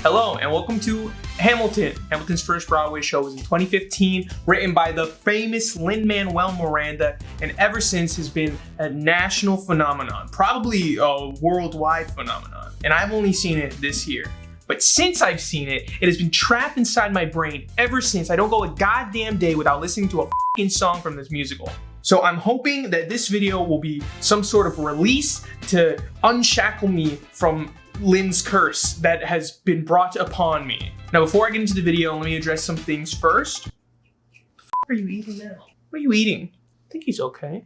Hello and welcome to Hamilton. Hamilton's first Broadway show was in 2015, written by the famous Lin-Manuel Miranda, and ever since has been a national phenomenon, probably a worldwide phenomenon. And I've only seen it this year. But since I've seen it, it has been trapped inside my brain ever since. I don't go a goddamn day without listening to a fucking song from this musical. So I'm hoping that this video will be some sort of release to unshackle me from Lin's curse that has been brought upon me. Now, before I get into the video, let me address some things first. What the f are you eating now? What are you eating? I think he's okay.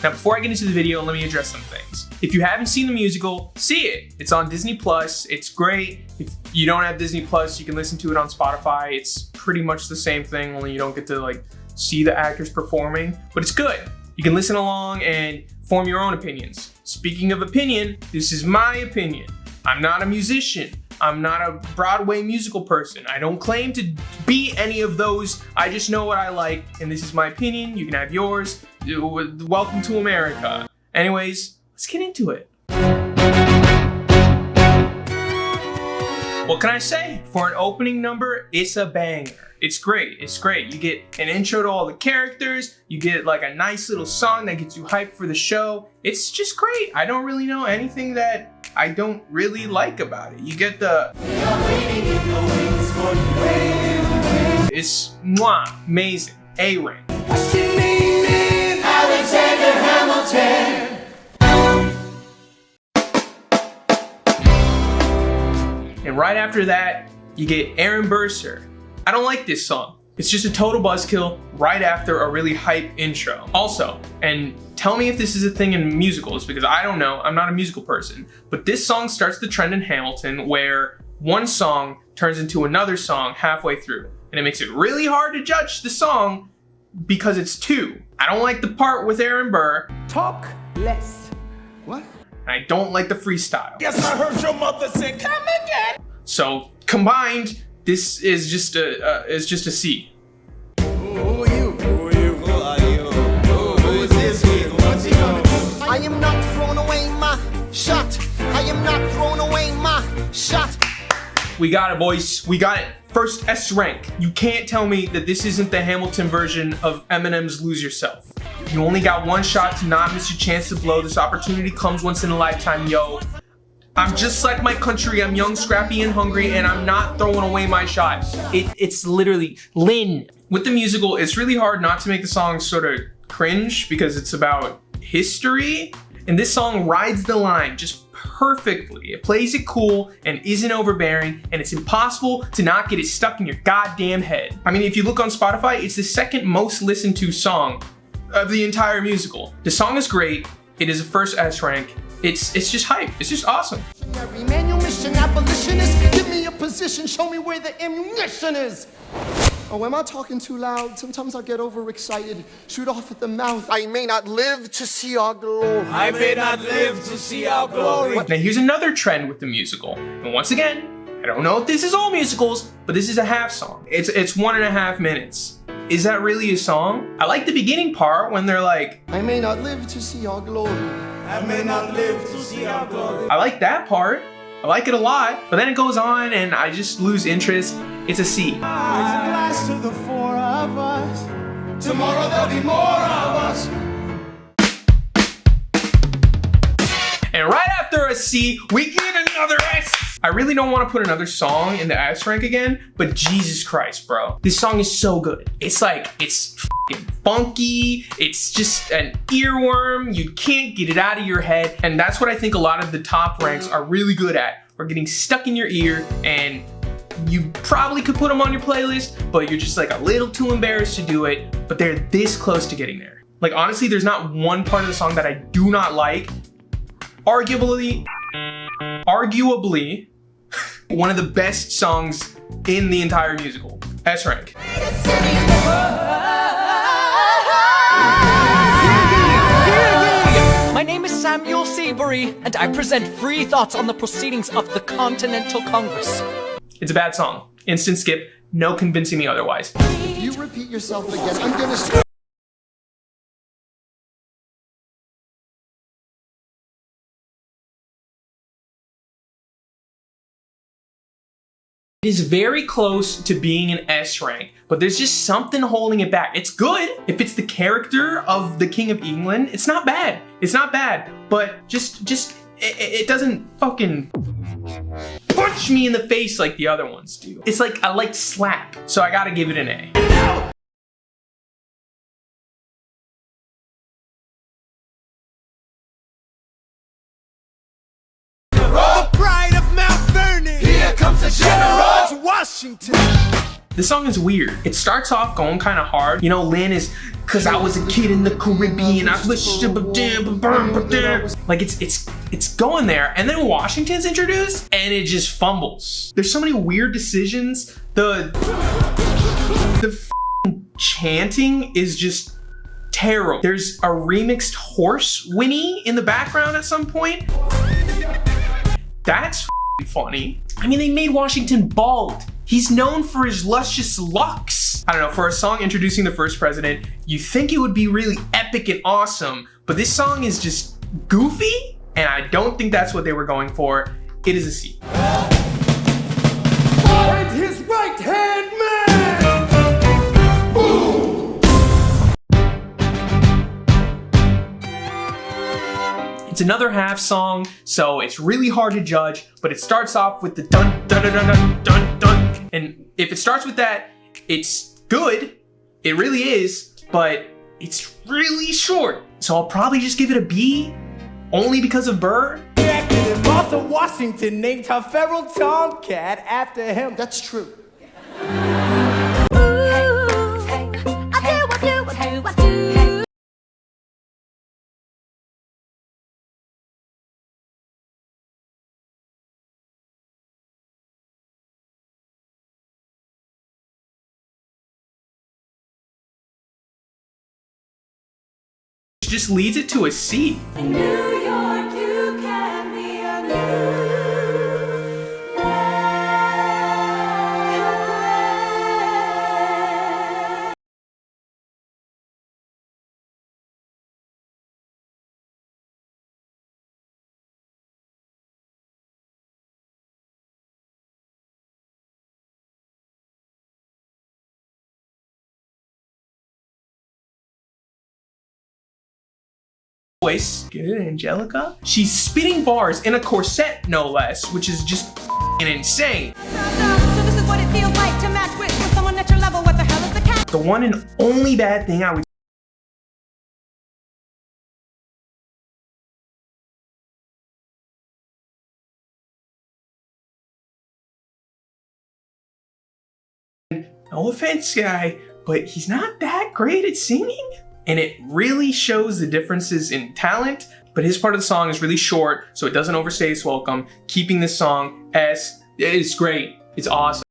Now, before I get into the video, let me address some things. If you haven't seen the musical, see it. It's on Disney Plus. It's great. If you don't have Disney Plus, you can listen to it on Spotify. It's pretty much the same thing, only you don't get to like see the actors performing, but it's good. You can listen along and form your own opinions. Speaking of opinion, this is my opinion. I'm not a musician. I'm not a Broadway musical person. I don't claim to be any of those. I just know what I like, and this is my opinion. You can have yours. Welcome to America. Anyways, let's get into it. What can I say? For an opening number, it's a banger. It's great, it's great. You get an intro to all the characters, you get like a nice little song that gets you hyped for the show. It's just great. I don't really know anything that I don't really like about it. You get the... It's amazing. A rank. What's your name in Alexander Hamilton? And right after that, you get Aaron Burr. I don't like this song. It's just a total buzzkill right after a really hype intro. Also, and tell me if this is a thing in musicals, because I don't know, I'm not a musical person, but this song starts the trend in Hamilton where one song turns into another song halfway through. And it makes it really hard to judge the song because it's two. I don't like the part with Aaron Burr. Talk less. What? And I don't like the freestyle. Yes, I heard your mother say, come again. So combined, this is just a C. Who are you? Who are you? Who is this kid? What's he gonna do? I am not throwing away my shot. I am not throwing away my shot. We got it, boys. We got it. First S rank. You can't tell me that this isn't the Hamilton version of Eminem's Lose Yourself. You only got one shot to not miss your chance to blow. This opportunity comes once in a lifetime, yo. I'm just like my country. I'm young, scrappy, and hungry, and I'm not throwing away my shot. It's literally Lin. With the musical, it's really hard not to make the song sort of cringe because it's about history. And this song rides the line just perfectly. It plays it cool and isn't overbearing, and it's impossible to not get it stuck in your goddamn head. I mean, if you look on Spotify, it's the second most listened to song of the entire musical. The song is great. It is a first S rank. It's just hype. It's just awesome. Manual mission abolitionist. Give me a position. Show me where the ammunition is. Oh, am I talking too loud? Sometimes I get overexcited. Shoot off at the mouth. I may not live to see our glory. I may not live to see our glory. Now here's another trend with the musical. And once again, I don't know if this is all musicals, but this is a half song. It's 1.5 minutes. Is that really a song? I like the beginning part when they're like, I may not live to see our glory. I may not live to see our glory. I like that part. I like it a lot, but then it goes on and I just lose interest. It's a C. Raise a glass to the four of us. Tomorrow there'll be more of us. And right after a C, we get another S. I really don't want to put another song in the S rank again, but Jesus Christ, bro. This song is so good. It's like, it's f***ing funky. It's just an earworm. You can't get it out of your head. And that's what I think a lot of the top ranks are really good at. We're getting stuck in your ear, and you probably could put them on your playlist, but you're just like a little too embarrassed to do it. But they're this close to getting there. Like, honestly, there's not one part of the song that I do not like. Arguably, one of the best songs in the entire musical. S rank. My name is Samuel Seabury, and I present free thoughts on the proceedings of the Continental Congress. It's a bad song. Instant skip. No convincing me otherwise. If you repeat yourself again, I'm gonna... It is very close to being an S rank, but there's just something holding it back. It's good if it's the character of the King of England. It's not bad. It's not bad, but it doesn't fucking punch me in the face like the other ones do. It's like a light slap, so I gotta give it an A. Washington. This song is weird. It starts off going kind of hard. You know, Lin is, cause I was a kid in the Caribbean. Like it's going there, and then Washington's introduced, and it just fumbles. There's so many weird decisions. The chanting is just terrible. There's a remixed horse whinny in the background at some point. That's funny. I mean, they made Washington bald. He's known for his luscious locks. I don't know, for a song introducing the first president, you think it would be really epic and awesome, but this song is just goofy, and I don't think that's what they were going for. It is a C. And his right hand man. Boom. It's another half song, so it's really hard to judge, but it starts off with the dun dun dun dun dun dun dun. And if it starts with that, it's good. It really is, but it's really short. So I'll probably just give it a B, only because of BURR. Martha Washington named her feral tomcat after him. That's true. Just leads it to a C. In New York, you can be a Voice, good, Angelica. She's spitting bars in a corset, no less, which is just insane. So this is what it feels like to match with someone at your level. What the hell is the cat? The one and only bad thing I would no offense, guy, but he's not that great at singing. And it really shows the differences in talent, but his part of the song is really short, so it doesn't overstay its welcome, keeping this song S. It's great. It's awesome.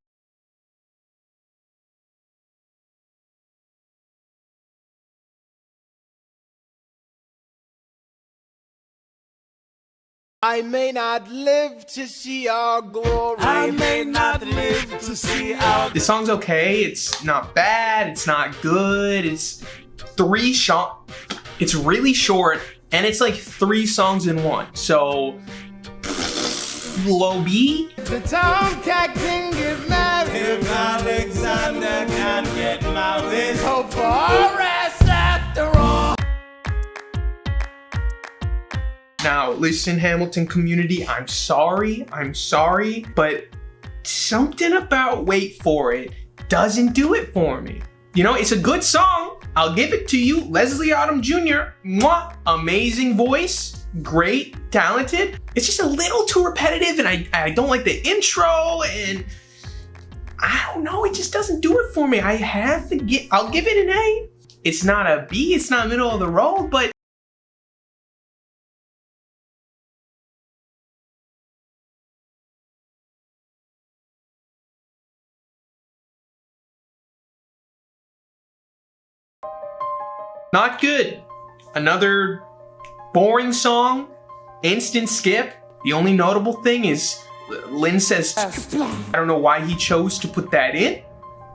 I may not live to see our glory. I may not live to see our. This song's okay. It's not bad. It's not good. It's it's really short, and it's like 3 songs in one. So low B. The tomcat can get married. If Alexander can get married, hope for RS after all. Now, listen, Hamilton community, I'm sorry, but something about Wait For It doesn't do it for me. You know, it's a good song. I'll give it to you. Leslie Odom Jr., mwah, amazing voice, great, talented. It's just a little too repetitive, and I don't like the intro, and I don't know, it just doesn't do it for me. I'll give it an A. It's not a B, it's not middle of the road, but not good. Another boring song, instant skip. The only notable thing is Lin says, I don't know why he chose to put that in.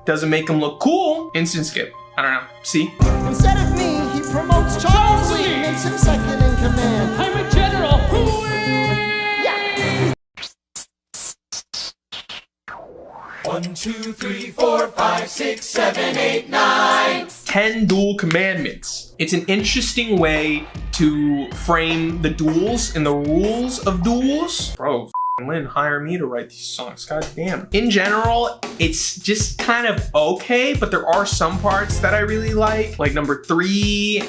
Doesn't make him look cool. Instant skip. I don't know. See? Instead of me, he promotes Charles Lee, makes him second in command. I'm a general. Yeah. 1, 2, 3, 4, 5, 6, 7, 8, 9. 10 duel commandments. It's an interesting way to frame the duels and the rules of duels. Bro, Lin, hire me to write these songs, god damn. In general, it's just kind of okay, but there are some parts that I really like number 3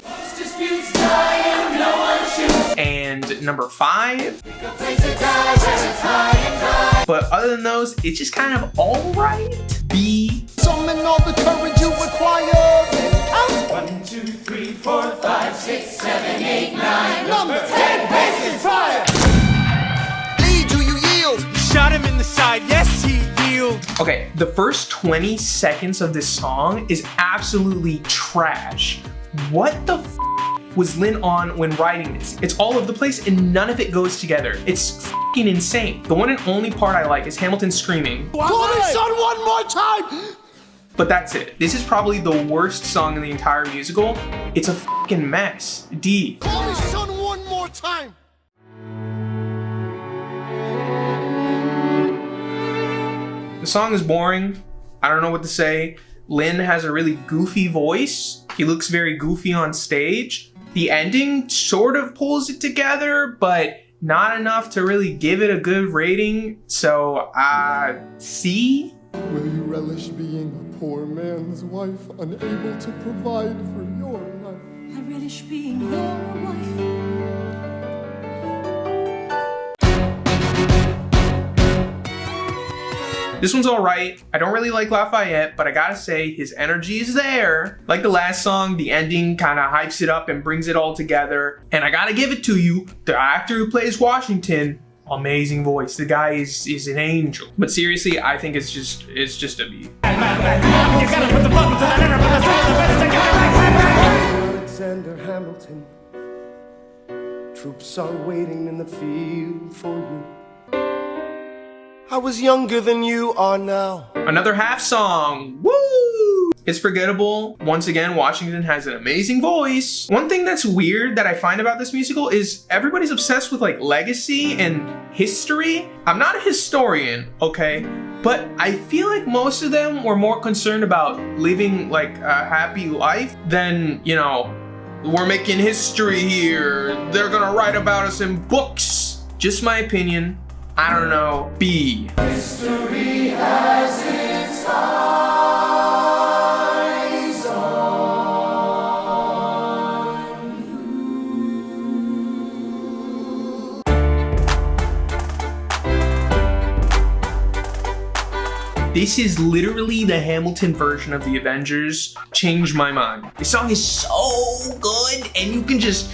and number 5. But other than those, it's just kind of alright. B. Summon all the courage you require. 1, 2, 3, 4, 5, 6, 7, 8, 9. Number 10, basic fire. Shot him in the side, yes, he yielded. Okay, the first 20 seconds of this song is absolutely trash. What the f was Lin on when writing this? It's all over the place and none of it goes together. It's f***ing insane. The one and only part I like is Hamilton screaming. Call me son one more time. But that's it. This is probably the worst song in the entire musical. It's a f***ing mess. D. Call me son one more time. The song is boring. I don't know what to say. Lin has a really goofy voice. He looks very goofy on stage. The ending sort of pulls it together, but not enough to really give it a good rating. So, C? Will you relish being a poor man's wife, unable to provide for your life? I relish being your wife. This one's all right. I don't really like Lafayette, but I gotta say his energy is there. Like the last song, the ending kind of hypes it up and brings it all together. And I gotta give it to you, the actor who plays Washington, amazing voice. The guy is an angel. But seriously, I think it's just a B. Alexander Hamilton, troops are waiting in the field for you. I was younger than you are now. Another half song, woo! It's forgettable. Once again, Washington has an amazing voice. One thing that's weird that I find about this musical is everybody's obsessed with like legacy and history. I'm not a historian, okay? But I feel like most of them were more concerned about living like a happy life than, you know, we're making history here. They're gonna write about us in books. Just my opinion. I don't know. B. History has its eyes on you. This is literally the Hamilton version of the Avengers. Changed my mind. This song is so good, and you can just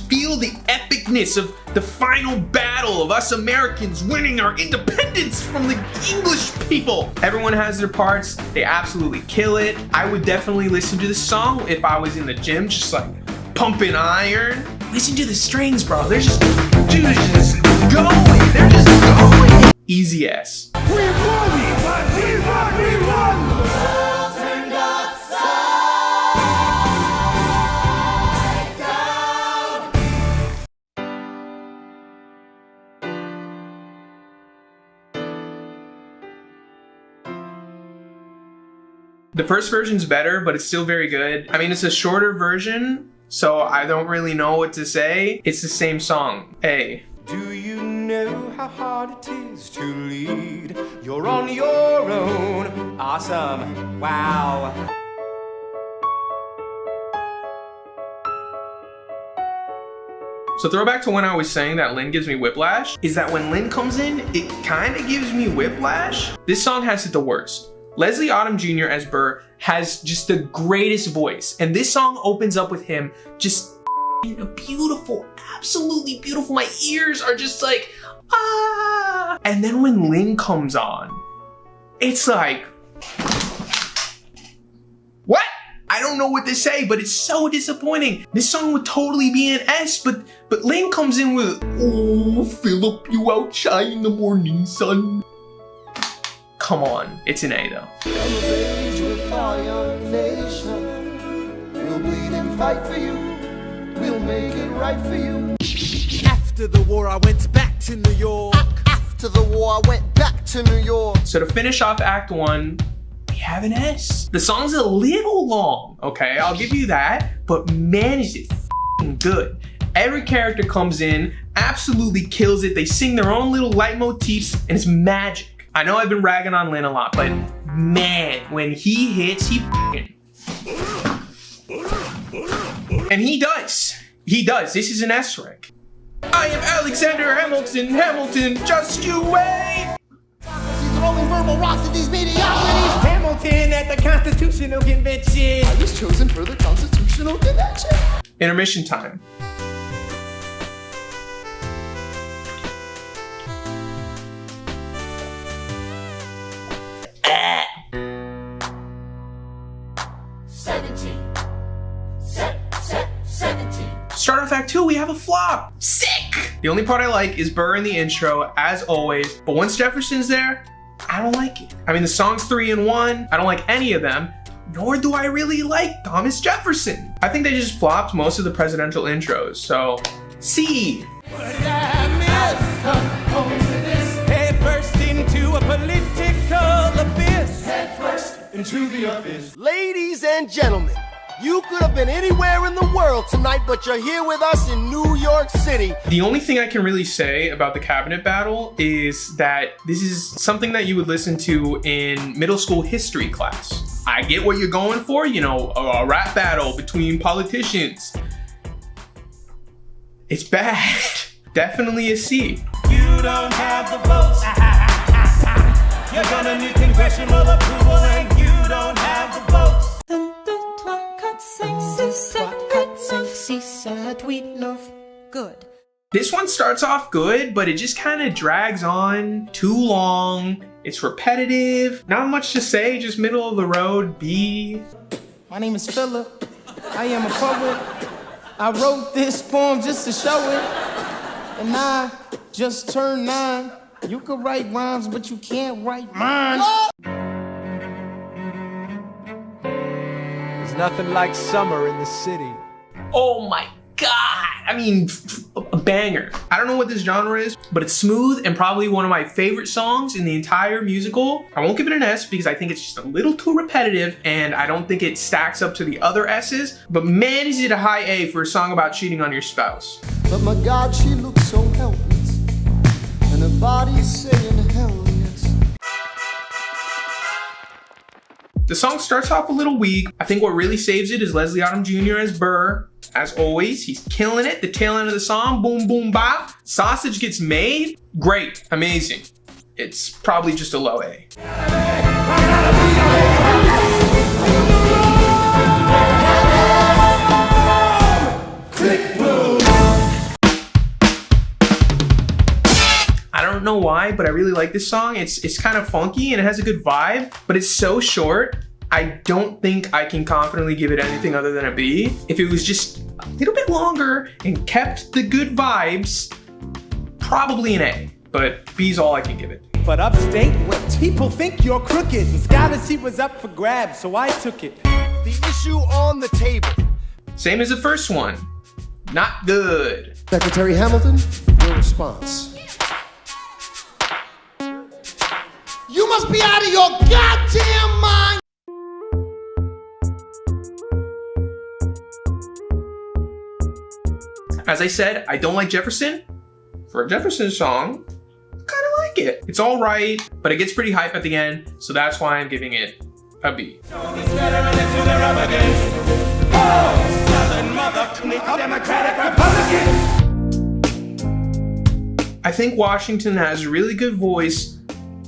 feel the epicness of the final battle of us Americans winning our independence from the English people. Everyone has their parts. They absolutely kill it. I would definitely listen to this song if I was in the gym, just like pumping iron. Listen to the strings, bro. They're just going. They're just going. Easy S. We won! We won! We won! The world turned upside down. The first version's better, but it's still very good. I mean, it's a shorter version, so I don't really know what to say. It's the same song. A. Do you know how hard it is to lead? You're on your own. Awesome. Wow. So throwback to when I was saying that Lin gives me whiplash, is that when Lin comes in, it kind of gives me whiplash. This song has it the worst. Leslie Odom Jr. as BURR has just the greatest voice, and this song opens up with him just beautiful, absolutely beautiful. My ears are just like, ah. And then when Lin comes on, it's like, what? I don't know what to say, but it's so disappointing. This song would totally be an S, but Lin comes in with, oh, Philip, you outshine in the morning sun. Come on, it's an A though. We'll bleed and fight for you. We'll make it right for you. After the war, I went back to New York. After the war, I went back to New York. So to finish off Act 1, we have an S. The song's a little long, okay? I'll give you that, but man, is it f***ing good. Every character comes in, absolutely kills it. They sing their own little leitmotifs, and it's magic. I know I've been ragging on Lin a lot, but man, when he hits, he f***ing. And he does. He does. This is an S rank. I am Alexander Hamilton. Hamilton, just you wait. He's throwing verbal rocks at these mediocrities. Hamilton at the Constitutional Convention. I was chosen for the Constitutional Convention. Intermission time. Start off Act 2, we have a flop. Sick! The only part I like is BURR in the intro, as always, but once Jefferson's there, I don't like it. I mean, the song's 3 in 1, I don't like any of them, nor do I really like Thomas Jefferson. I think they just flopped most of the presidential intros, so C. Head first into a political abyss. Head first into the abyss. Ladies and gentlemen, you could have been anywhere in the world tonight, but you're here with us in New York City. The only thing I can really say about the cabinet battle is that this is something that you would listen to in middle school history class. I get what you're going for, you know, a rap battle between politicians. It's bad. Definitely a C. You don't have the votes. You're gonna need congressional approval, and you don't have the votes. Good. This one starts off good, but it just kind of drags on too long. It's repetitive. Not much to say, just middle of the road, B. My name is Philip. I am a poet. I wrote this poem just to show it. And I just turned 9. You could write rhymes, but you can't write mine. There's nothing like summer in the city. Oh my God. I mean, a banger. I don't know what this genre is, but it's smooth and probably one of my favorite songs in the entire musical. I won't give it an S because I think it's just a little too repetitive and I don't think it stacks up to the other S's, but man, is it a high A for a song about cheating on your spouse. But my God, she looks so helpless, and her body's saying hell yes. The song starts off a little weak. I think what really saves it is Leslie Odom Jr. as BURR. As always, he's killing it. The tail end of the song, boom, boom, bop. Sausage gets made. Great, amazing. It's probably just a low A. I don't know why, but I really like this song. It's kind of funky and it has a good vibe, but it's so short. I don't think I can confidently give it anything other than a B. If it was just a little bit longer and kept the good vibes, probably an A, but B's all I can give it. But upstate, people think you're crooked, and scholarship was up for grabs, so I took it. The issue on the table. Same as the first one, not good. Secretary Hamilton, your response. You must be out of your goddamn mind! As I said, I don't like Jefferson. For a Jefferson song, I kind of like it. It's all right, but it gets pretty hype at the end, so that's why I'm giving it a B. I think Washington has a really good voice,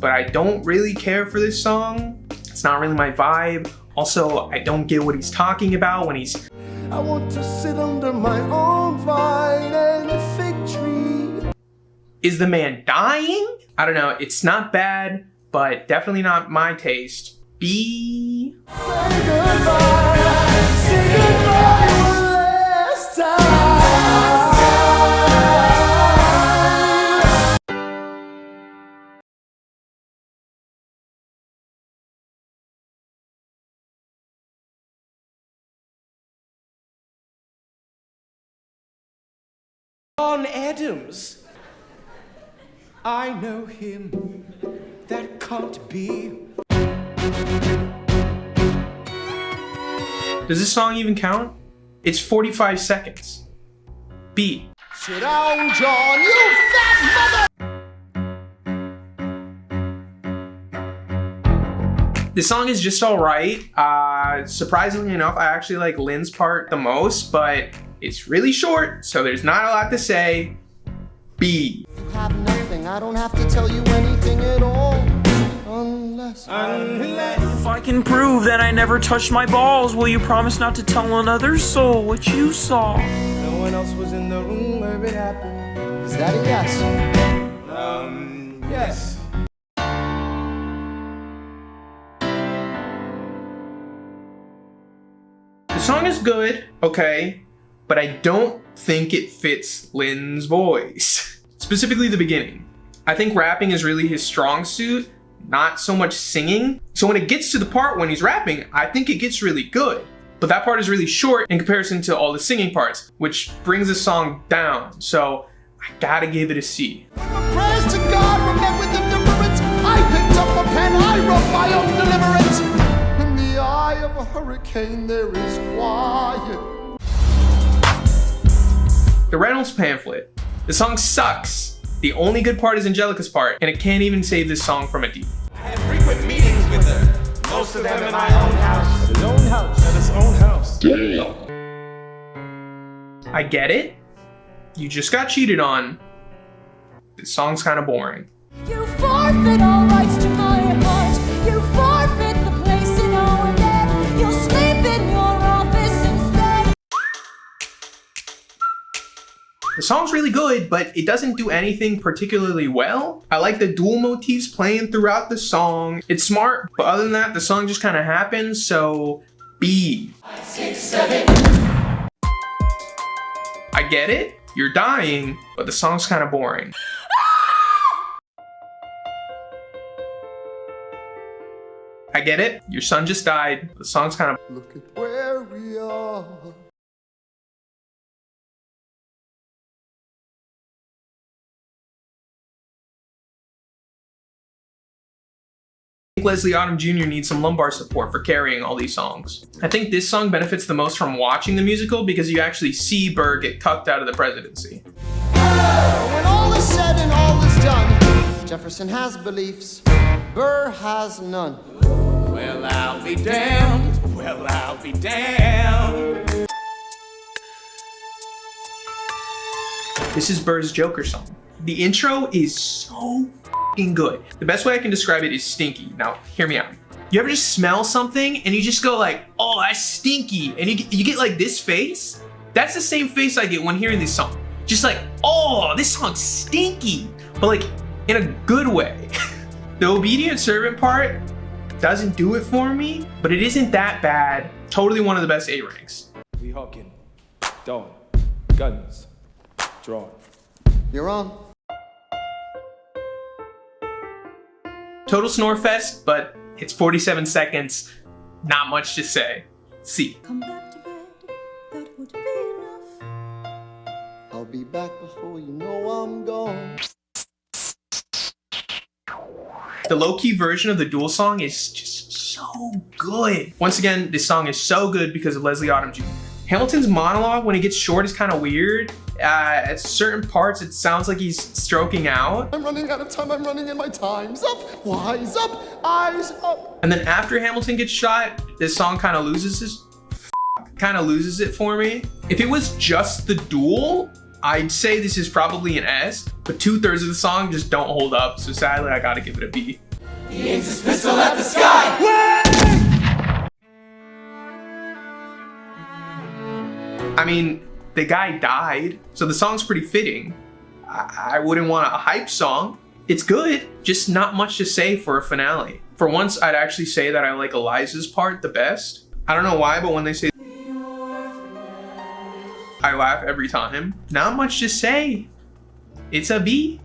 but I don't really care for this song. It's not really my vibe. Also, I don't get what he's talking about when he's I want to sit under my own vine and fig tree. Is the man dying? I don't know. It's not bad, but definitely not my taste. B. Say goodbye one last time. On Adams. I know him. That can't be. Does this song even count? It's 45 seconds. B. Sit down, John, you fat mother! This song is just alright. Surprisingly enough, I actually like Lin's part the most, but it's really short, so there's not a lot to say. B. You have nothing, I don't have to tell you anything at all. Unless If I can prove that I never touched my balls, will you promise not to tell another soul what you saw? No one else was in the room where it happened. Is that a yes? Yes. The song is good, okay, but I don't think it fits Lin's voice. Specifically the beginning. I think rapping is really his strong suit, not so much singing. So when it gets to the part when he's rapping, I think it gets really good. But that part is really short in comparison to all the singing parts, which brings the song down. So I gotta give it a C. Prayers to God were met with indifference. I picked up a pen, I wrote my own deliverance. In the eye of a hurricane there is quiet. The Reynolds pamphlet. The song sucks. The only good part is Angelica's part, and it can't even save this song from a D. I had frequent meetings with her. Most of them in my own house. His own house. At his own house. Damn. I get it. You just got cheated on. This song's kind of boring. You forfeit all rights to my heart. You forfeit the place in our bed. You'll sleep in your office instead. The song's really good, but it doesn't do anything particularly well. I like the dual motifs playing throughout the song. It's smart, but other than that, the song just kind of happens, so B. 6, 7. I get it, you're dying, but the song's kind of boring. I get it, your son just died, the song's kind of... Look at where we are. I think Leslie Odom Jr. needs some lumbar support for carrying all these songs. I think this song benefits the most from watching the musical because you actually see Burr get cucked out of the presidency. When all is said and all is done, Jefferson has beliefs, Burr has none. Well, I'll be damned. Well, I'll be damned. This is Burr's Joker song. The intro is so f***ing good. The best way I can describe it is stinky. Now, hear me out. You ever just smell something and you just go like, oh, that's stinky, and you get like this face? That's the same face I get when hearing this song. Just like, oh, this song's stinky, but like in a good way. The obedient servant part doesn't do it for me, but it isn't that bad. Totally one of the best A ranks. We hawking. Dawn. Guns. Drawn. You're on. Total snore fest, but it's 47 seconds. Not much to say. C. Come back to bed, that would be enough. I'll be back before you know I'm gone. The low-key version of the Duel song is just so good. Once again, this song is so good because of Leslie Odom Jr. Hamilton's monologue, when it gets short, is kind of weird. At certain parts, it sounds like he's stroking out. I'm running out of time, I'm running and my time's up. Wise up, eyes up. And then after Hamilton gets shot, this song kind of loses it for me. If it was just the Duel, I'd say this is probably an S, but 2/3 of the song just don't hold up, so sadly I gotta give it a B. He aims his pistol at the sky. I mean, the guy died, so the song's pretty fitting. I wouldn't want a hype song. It's good, just not much to say for a finale. For once, I'd actually say that I like Eliza's part the best. I don't know why, but when they say I laugh every time. Not much to say. It's a B.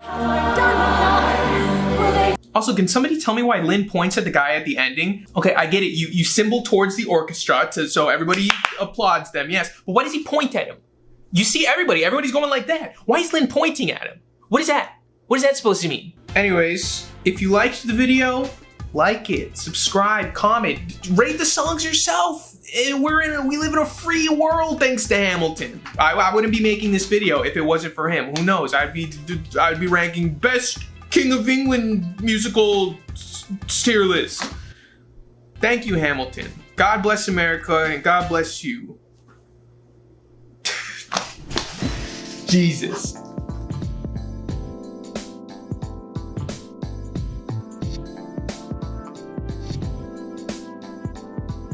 Also, can somebody tell me why Lin points at the guy at the ending? Okay, I get it. You symbol towards the orchestra so everybody applauds them, yes. But why does he point at him? You see everybody's going like that. Why is Lin pointing at him? What is that? What is that supposed to mean? Anyways, if you liked the video, like it, subscribe, comment, rate the songs yourself. We live in a free world thanks to Hamilton. I wouldn't be making this video if it wasn't for him. Who knows? I'd be ranking best King of England musical tier list. Thank you, Hamilton. God bless America and God bless you. Jesus.